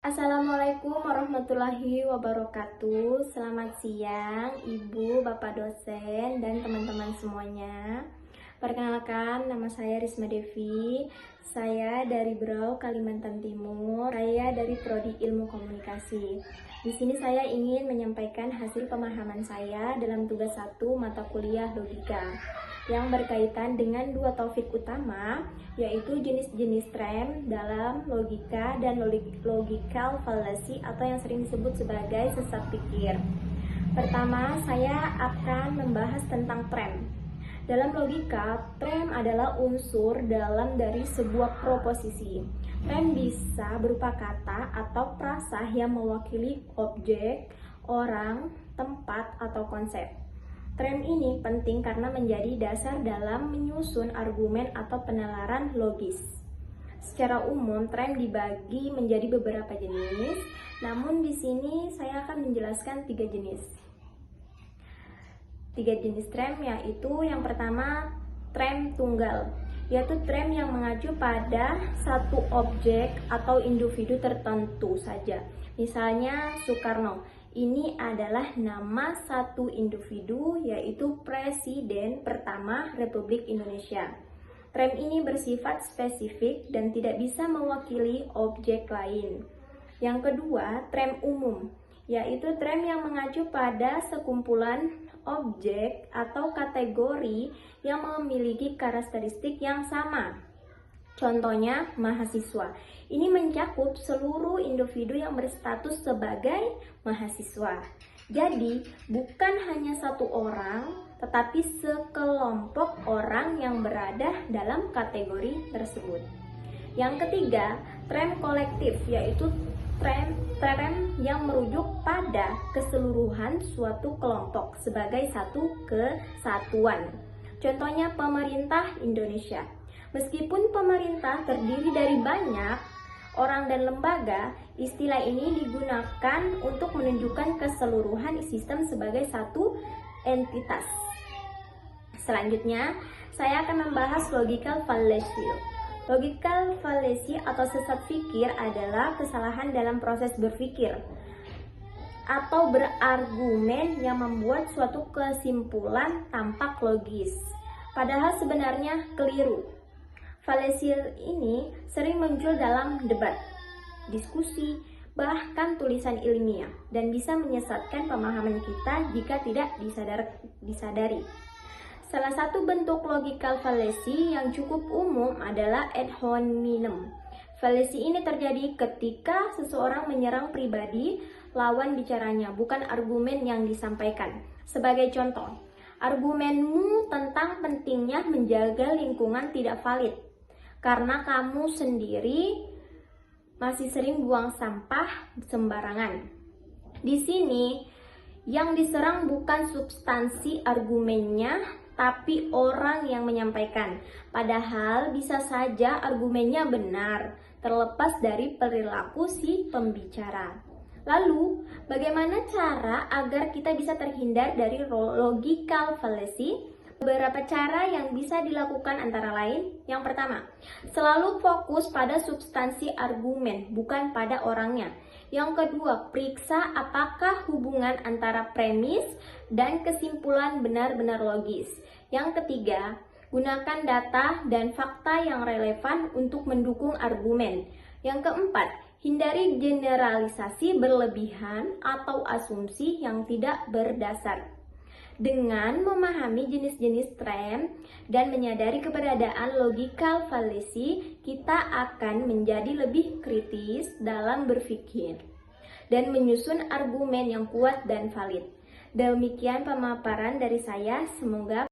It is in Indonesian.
Assalamualaikum warahmatullahi wabarakatuh. Selamat siang Ibu, Bapak dosen, dan teman-teman semuanya. Perkenalkan, nama saya Risma Devi. Saya dari Berau, Kalimantan Timur. Saya dari Prodi Ilmu Komunikasi. Di sini saya ingin menyampaikan hasil pemahaman saya dalam tugas 1 mata kuliah logika yang berkaitan dengan dua topik utama, yaitu jenis-jenis tren dalam logika dan logical fallacy atau yang sering disebut sebagai sesat pikir. Pertama, saya akan membahas tentang tren. Dalam logika, tren adalah unsur dalam dari sebuah proposisi. Tren bisa berupa kata atau frasa yang mewakili objek, orang, tempat, atau konsep. Tren ini penting karena menjadi dasar dalam menyusun argumen atau penalaran logis. Secara umum, tren dibagi menjadi beberapa jenis, namun di sini saya akan menjelaskan tiga jenis tren, yaitu yang pertama tren tunggal, yaitu tren yang mengacu pada satu objek atau individu tertentu saja. Misalnya Soekarno, ini adalah nama satu individu, yaitu Presiden pertama Republik Indonesia. Tren ini bersifat spesifik dan tidak bisa mewakili objek lain. Yang kedua, tren umum, yaitu tren yang mengacu pada sekumpulan objek atau kategori yang memiliki karakteristik yang sama. Contohnya, mahasiswa. Ini mencakup seluruh individu yang berstatus sebagai mahasiswa. Jadi, bukan hanya satu orang, tetapi sekelompok orang yang berada dalam kategori tersebut. Yang ketiga, tren kolektif, yaitu tren yang merujuk pada keseluruhan suatu kelompok sebagai satu kesatuan. Contohnya pemerintah Indonesia. Meskipun pemerintah terdiri dari banyak orang dan lembaga, istilah ini digunakan untuk menunjukkan keseluruhan sistem sebagai satu entitas. Selanjutnya, saya akan membahas logical fallacy. Logical fallacy atau sesat pikir adalah kesalahan dalam proses berpikir atau berargumen yang membuat suatu kesimpulan tampak logis, padahal sebenarnya keliru. Fallacy ini sering muncul dalam debat, diskusi, bahkan tulisan ilmiah, dan bisa menyesatkan pemahaman kita jika tidak disadari. Salah satu bentuk logical fallacy yang cukup umum adalah ad hominem. Fallacy ini terjadi ketika seseorang menyerang pribadi lawan bicaranya, bukan argumen yang disampaikan. Sebagai contoh, argumenmu tentang pentingnya menjaga lingkungan tidak valid karena kamu sendiri masih sering buang sampah sembarangan. Di sini yang diserang bukan substansi argumennya, tapi orang yang menyampaikan. Padahal bisa saja argumennya benar, terlepas dari perilaku si pembicara. Lalu, bagaimana cara agar kita bisa terhindar dari logical fallacy? Beberapa cara yang bisa dilakukan antara lain. Yang pertama, selalu fokus pada substansi argumen, bukan pada orangnya. Yang kedua, periksa apakah hubungan antara premis dan kesimpulan benar-benar logis. Yang ketiga, gunakan data dan fakta yang relevan untuk mendukung argumen. Yang keempat, hindari generalisasi berlebihan atau asumsi yang tidak berdasar. Dengan memahami jenis-jenis tren dan menyadari keberadaan logical fallacy, kita akan menjadi lebih kritis dalam berpikir dan menyusun argumen yang kuat dan valid. Demikian pemaparan dari saya, semoga